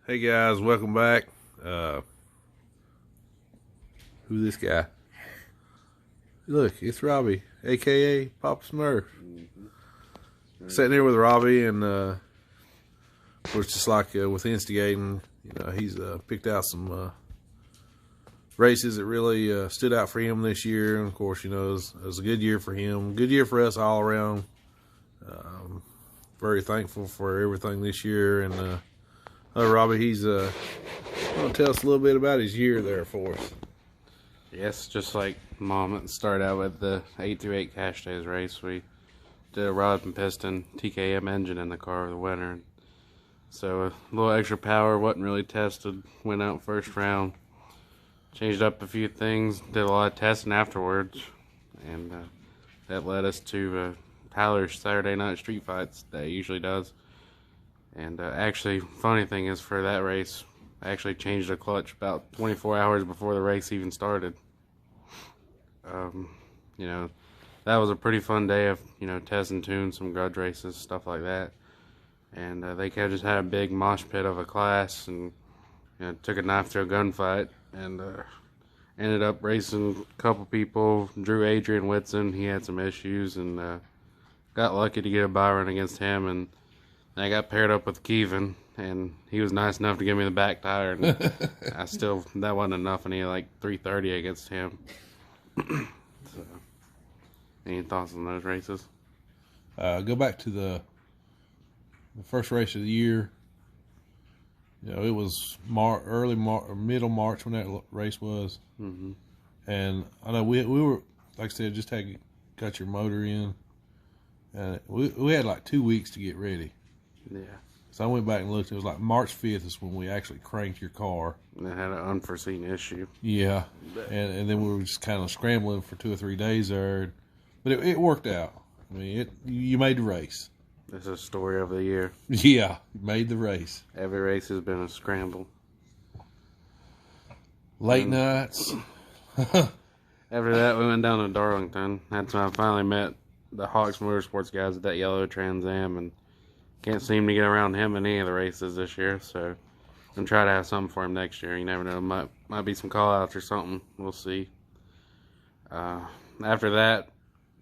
Hey guys, welcome back. Who's this guy? Look, it's Robbie, aka Papa SMURF. Sitting here with Robbie, and was just like with instigating. He's picked out some races that really stood out for him this year, and of course, it was a good year for him, good year for us all around. Very thankful for everything this year, and Robbie, he's going to tell us a little bit about his year there for us. Yes, just like Mom started out with the 8 through 8 cash days race. We did a rod and piston TKM engine in the car over the winter. So a little extra power, wasn't really tested, went out first round. Changed up a few things, did a lot of testing afterwards. And that led us to Tyler's Saturday night street fights that he usually does. And actually, funny thing is, for that race, I actually changed the clutch about 24 hours before the race even started. That was a pretty fun day of, testing tunes, some grudge races, stuff like that. And they kind of just had a big mosh pit of a class, and took a knife to a gunfight, and ended up racing a couple people. Drew Adrian Whitson, he had some issues, and got lucky to get a bye run against him, and I got paired up with Kevin, and he was nice enough to give me the back tire, and that wasn't enough. I needed like 330 against him. So, any thoughts on those races? Go back to the first race of the year. It was middle March when that race was. Mm-hmm. And I know we were, like I said, just got your motor in, and we had like 2 weeks to get ready. Yeah. So I went back and looked. It was like March 5th is when we actually cranked your car. And it had an unforeseen issue. Yeah. And then we were just kind of scrambling for 2 or 3 days there. But it worked out. I mean, you made the race. This is a story of the year. Yeah, you made the race. Every race has been a scramble. Late nights. After that, we went down to Darlington. That's when I finally met the Hawks Motorsports guys at that yellow Trans Am, and can't seem to get around him in any of the races this year, so I'm going to try to have something for him next year. You never know, might be some call-outs or something. We'll see. After that,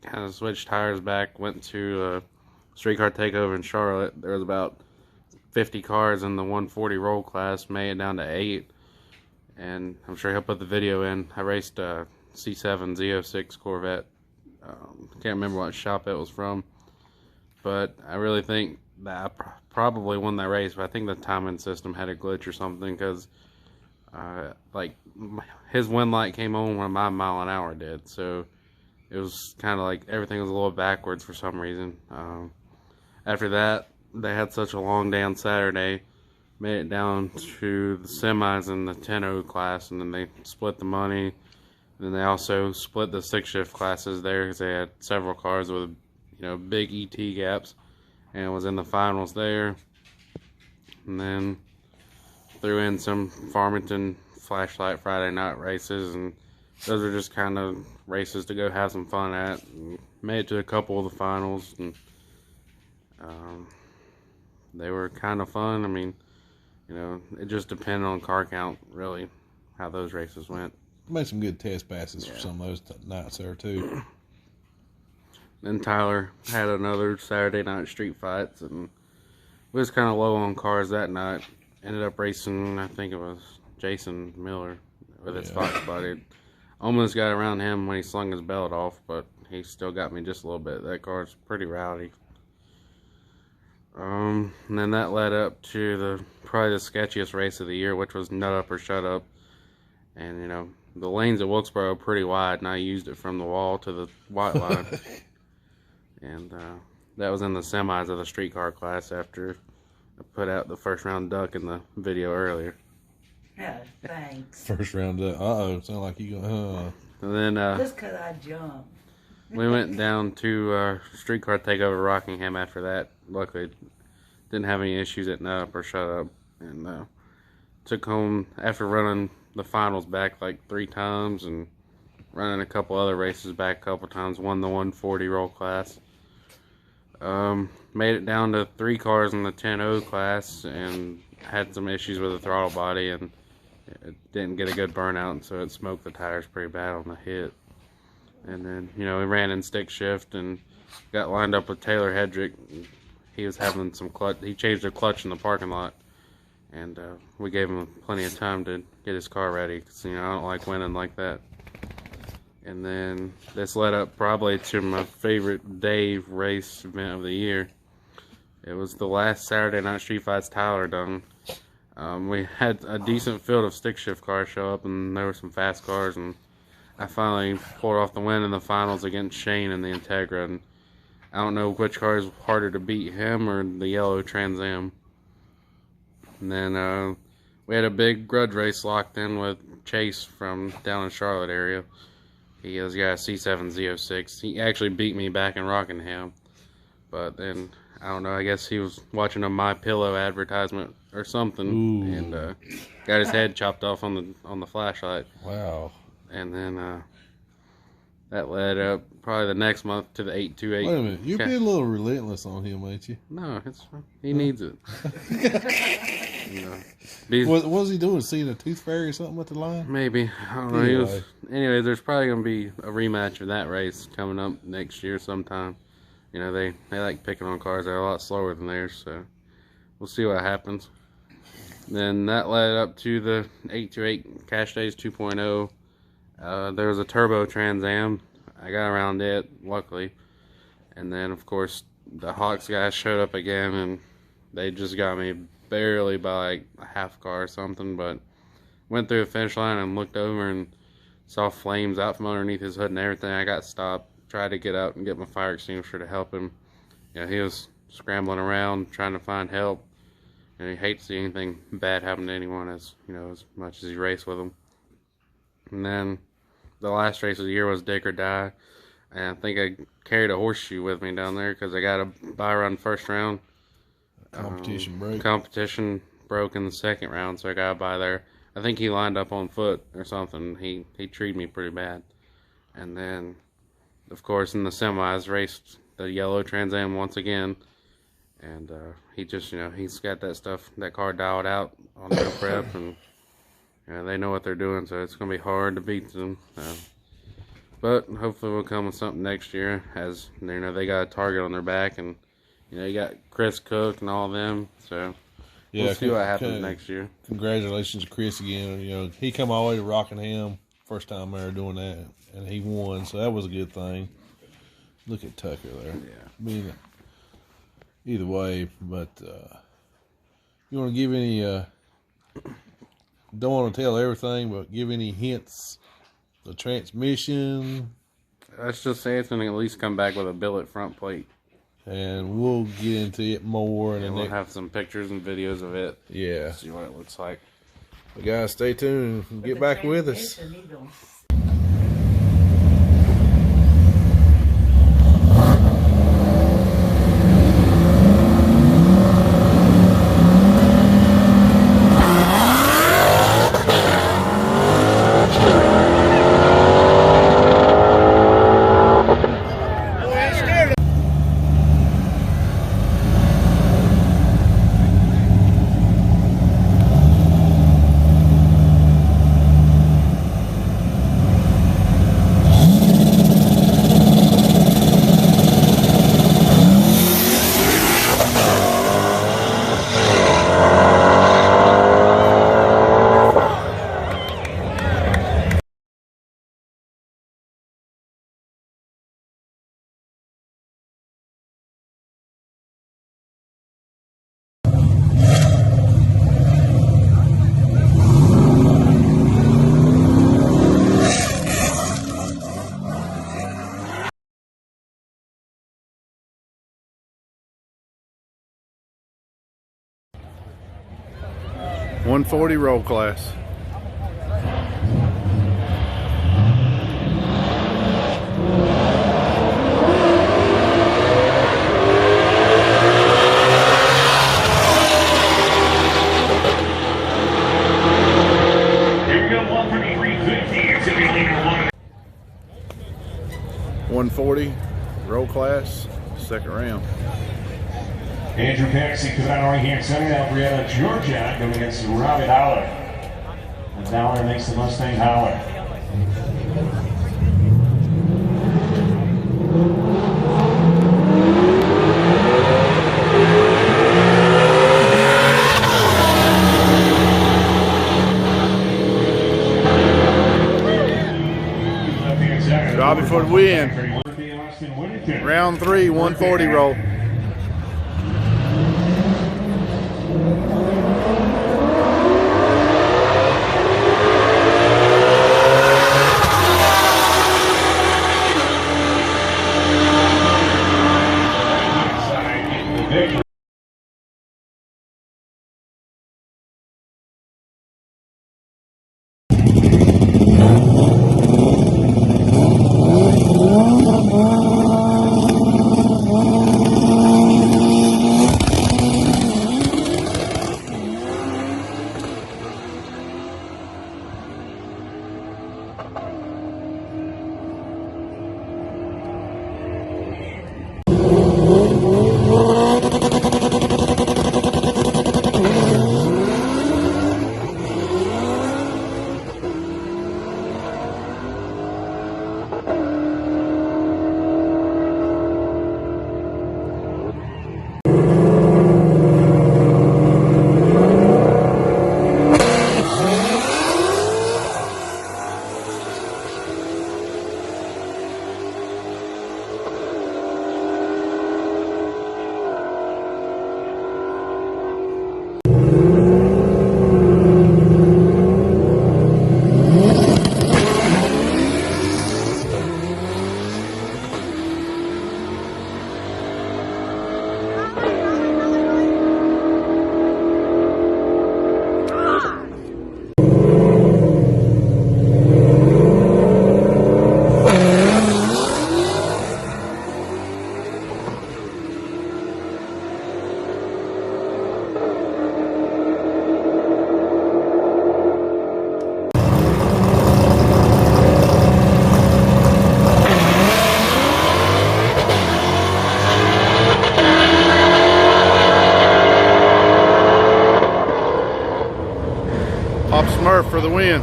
kind of switched tires back, went to a streetcar takeover in Charlotte. There was about 50 cars in the 140 roll class, made it down to 8, and I'm sure he'll put the video in. I raced a C7 Z06 Corvette. Can't remember what shop it was from, but I really think that I probably won that race, but I think the timing system had a glitch or something, because like his wind light came on when my mile an hour did, so it was kind of like everything was a little backwards for some reason. After that, they had such a long day on Saturday, made it down to the semis in the 10-0 class, and then they split the money. And then they also split the 6-shift classes there, because they had several cars with big ET gaps, and was in the finals there. And then threw in some Farmington flashlight Friday night races, and those are just kind of races to go have some fun at. And made it to a couple of the finals, and they were kind of fun. I mean, it just depended on car count, really, how those races went. Made some good test passes for some of those nights there too. Then Tyler had another Saturday night street fights, and we was kind of low on cars that night. Ended up racing, I think it was Jason Miller with his Fox body. Almost got around him when he slung his belt off, but he still got me just a little bit. That car's pretty rowdy. And then that led up to probably the sketchiest race of the year, which was Nut Up or Shut Up. And the lanes at Wilkesboro are pretty wide, and I used it from the wall to the white line. And that was in the semis of the streetcar class after I put out the first round duck in the video earlier. Yeah, thanks. First round duck. Sound like you go. And then Just because I jumped. we went down to streetcar takeover Rockingham after that. Luckily, didn't have any issues at Nut Up or Shut Up. And took home after running the finals back like 3 times and running a couple other races back a couple times. Won the 140 roll class. Made it down to 3 cars in the 10-0 class, and had some issues with the throttle body, and it didn't get a good burnout, so it smoked the tires pretty bad on the hit. And then, you know, we ran in stick shift and got lined up with Taylor Hedrick. He was having some clutch. He changed the clutch in the parking lot, and we gave him plenty of time to get his car ready, because, you know, I don't like winning like that. And then this led up probably to my favorite day race event of the year. It was the last Saturday Night Street Fights Tyler done. We had a decent field of stick shift cars show up, and there were some fast cars, and I finally pulled off the win in the finals against Shane in the Integra. And I don't know which car is harder to beat, him or the yellow Trans Am. And then we had a big grudge race locked in with Chase from down in Charlotte area. He has got a C7 Z06. He actually beat me back in Rockingham. But then, I don't know, I guess he was watching a My Pillow advertisement or something. Ooh. And got his head chopped off on the flashlight. Wow. And then that led up probably the next month to the 828. Wait a minute, you're being a little relentless on him, ain't you? No, he needs it. What was he doing? Seeing a tooth fairy or something at the line? Maybe. I don't know. Anyway, there's probably going to be a rematch of that race coming up next year sometime. You know, they like picking on cars that are a lot slower than theirs, so we'll see what happens. Then that led up to the 828 Cash Days 2.0. There was a turbo Trans Am. I got around it, luckily. And then, of course, the Hawks guys showed up again, and they just got me barely by like a half car or something. But went through the finish line and looked over and saw flames out from underneath his hood and everything. I got stopped, tried to get out and get my fire extinguisher to help him. You know, he was scrambling around trying to find help. And he hates to see anything bad happen to anyone, as you know, as much as he raced with them. And then the last race of the year was Dick or Die. And I think I carried a horseshoe with me down there because I got a bye run first round. Competition broke in the second round, so I got by there. I think he lined up on foot or something. He treated me pretty bad. And then, of course, in the semis, raced the yellow Trans Am once again. And he just, you know, he's got that car dialed out on no prep, and you know, they know what they're doing, so it's going to be hard to beat them. But hopefully we'll come with something next year, as you know, they got a target on their back, and you know, you got Chris Cook and all them, so yeah, we'll see what happens next year. Congratulations to Chris again. You know, he come all the way to Rockingham, first time ever doing that, and he won, so that was a good thing. Look at Tucker there. Yeah. I mean, either way, but you want to give any, don't want to tell everything, but give any hints, the transmission. Let's just say it's going to at least come back with a billet front plate. And we'll get into it more. And we'll have some pictures and videos of it. Yeah. See what it looks like. But guys, stay tuned and get back with us. 140 roll class. Here we go, 133.50. 140 roll class, second round. Andrew Paxi coming out right-hand center. Now Brianna Georgia going against Robbie Howler. And Howler makes the Mustang Howler. Robbie for the win. Round 3, 140 roll. SMURF for the win.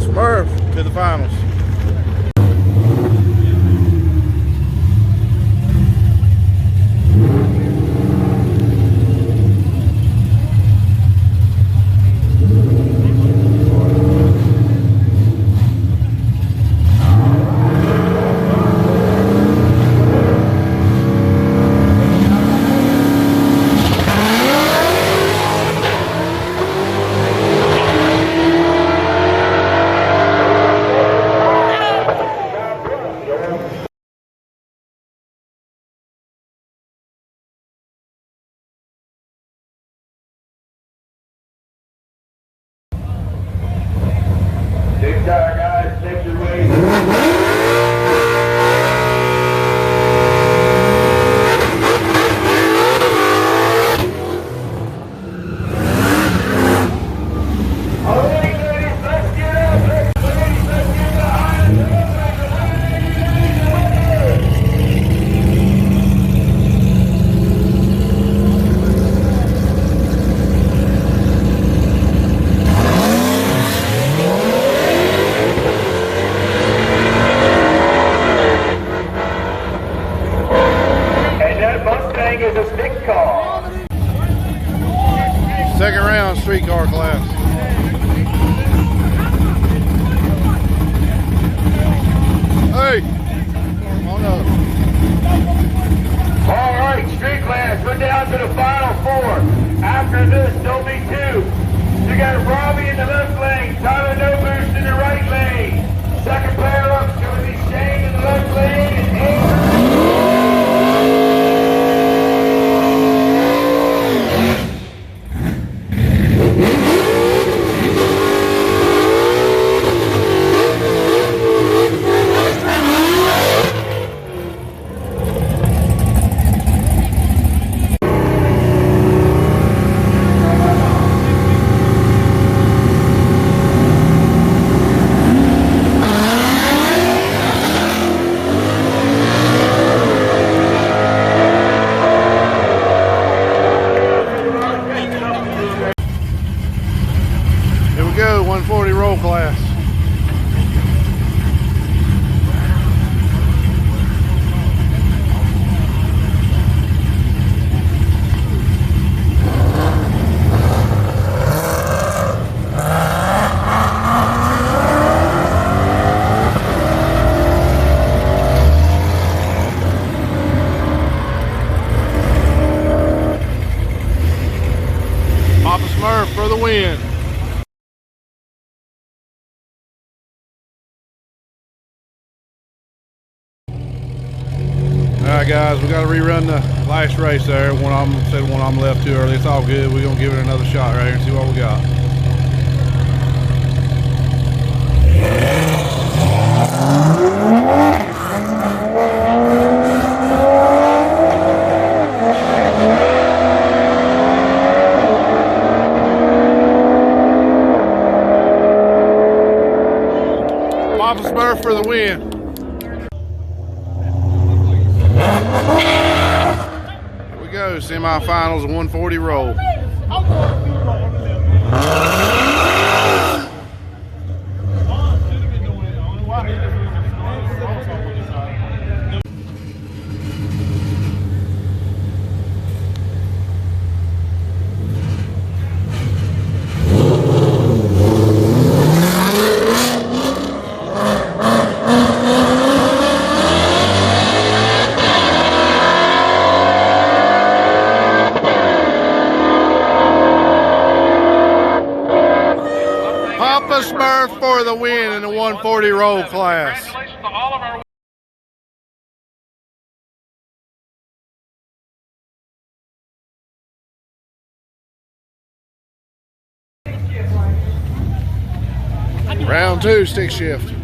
SMURF to the finals. Big tire guys, take your weight. Is a stick car. Second round, streetcar class. Hey, come on up. Street class, we're down to the final four. After this, there'll be two. You got Robbie in the left lane, Tyler No Boost in the right lane. Second player up is going to be Shane in the left lane and Here we go, 140 roll class. Papa Smurf for the win. Alright guys, we got to rerun the last race there. One of them left too early. It's all good. We're going to give it another shot right here and see what we got. Papa Smurf for the win. Here we go, semi-finals, 140 roll. Papa Smurf for the win in the 140 roll class. congratulations to all of our Round 2, stick shift.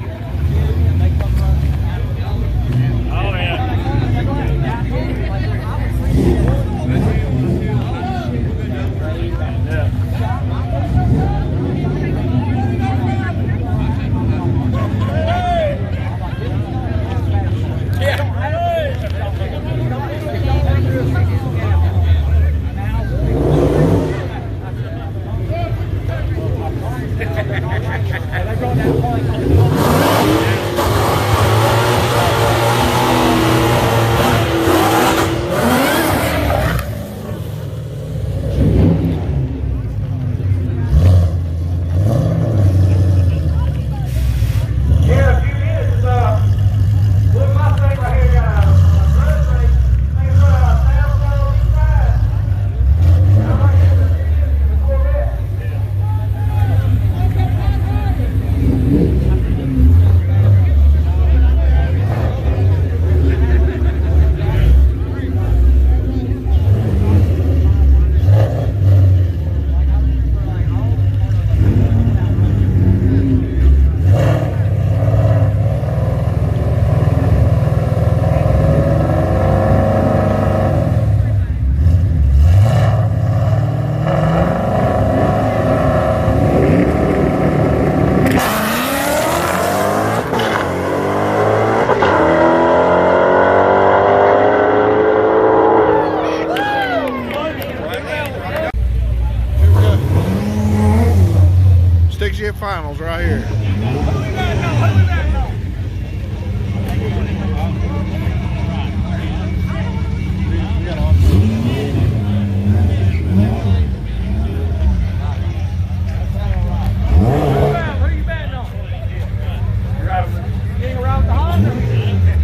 Stick shift finals right here.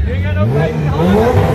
You ain't got no place to hold.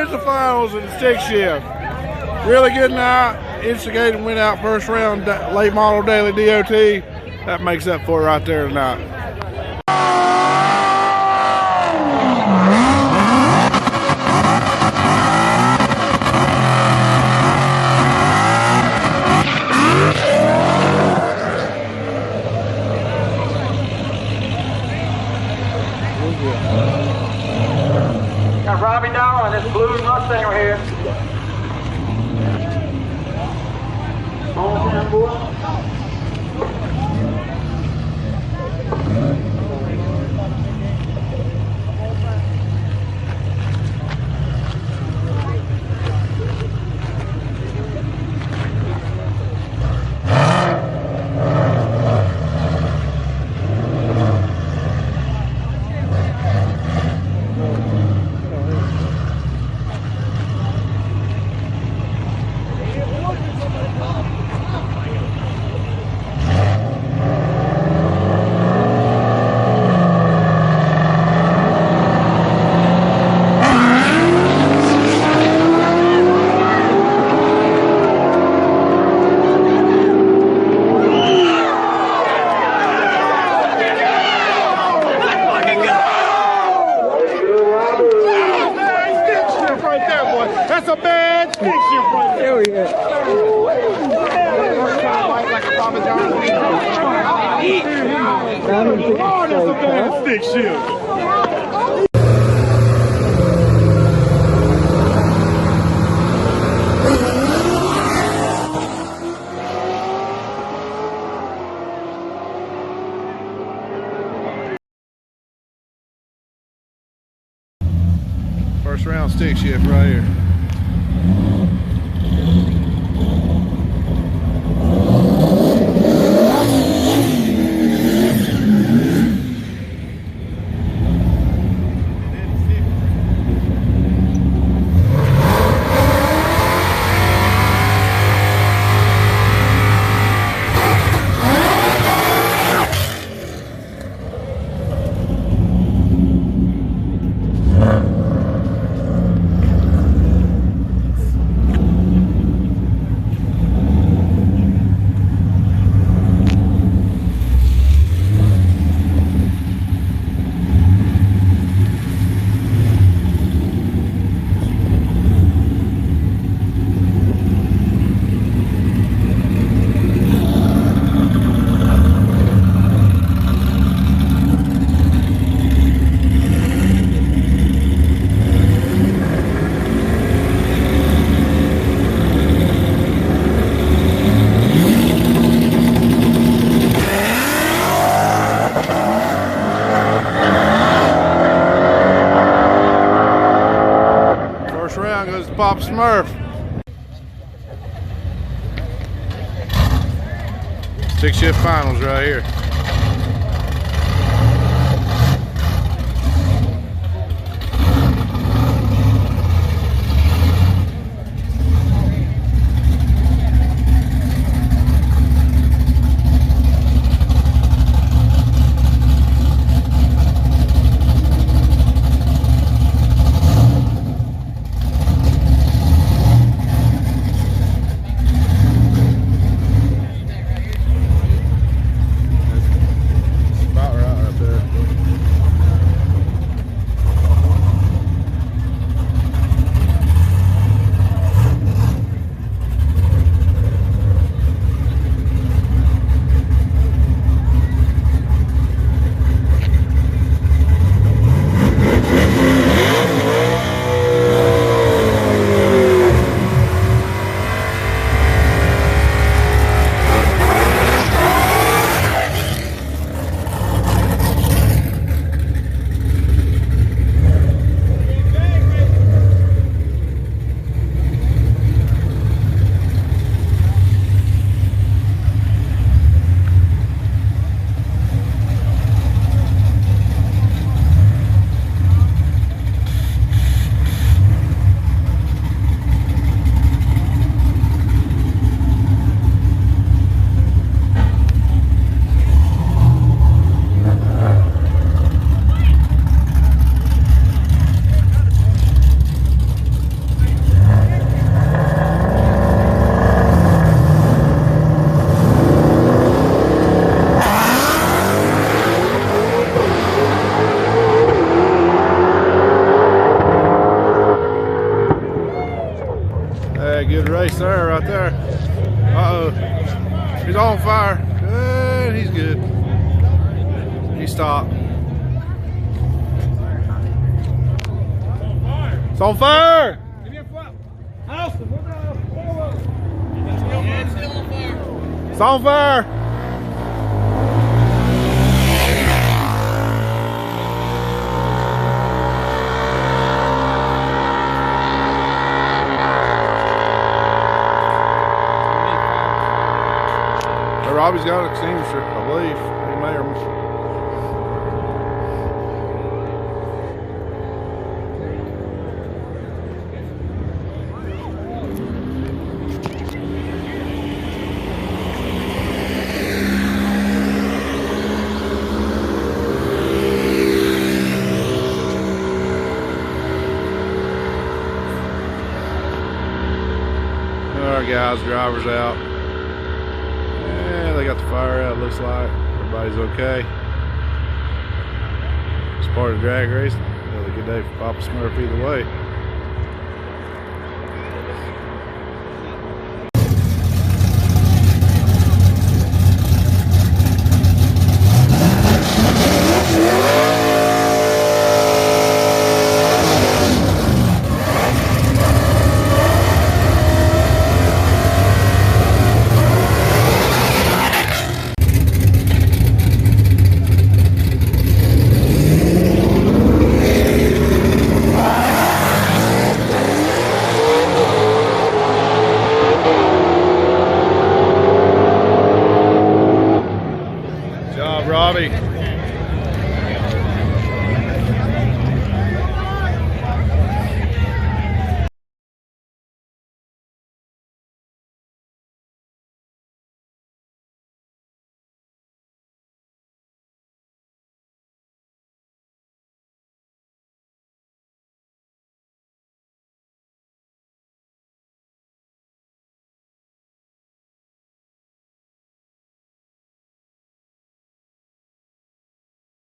There's the finals in the stick shift. Really good night. Instigated went out first round, late model daily DOT. That makes up for it right there tonight. Got Robbie Down and this blue Mustang right here. Small town boy. That's a bad stick shift right there. Hell yeah. Like a Papa John's. Oh, that's a bad stick shift. First round stick shift right here. Goes to Pop SMURF. Stick shift finals right here. He stopped. It's on fire! It's on fire! Robbie's got an extinguisher, I believe. He may or Alright guys, driver's out. Yeah, they got the fire out, looks like. Everybody's okay. It's part of the drag racing. Another good day for Papa Smurf either way.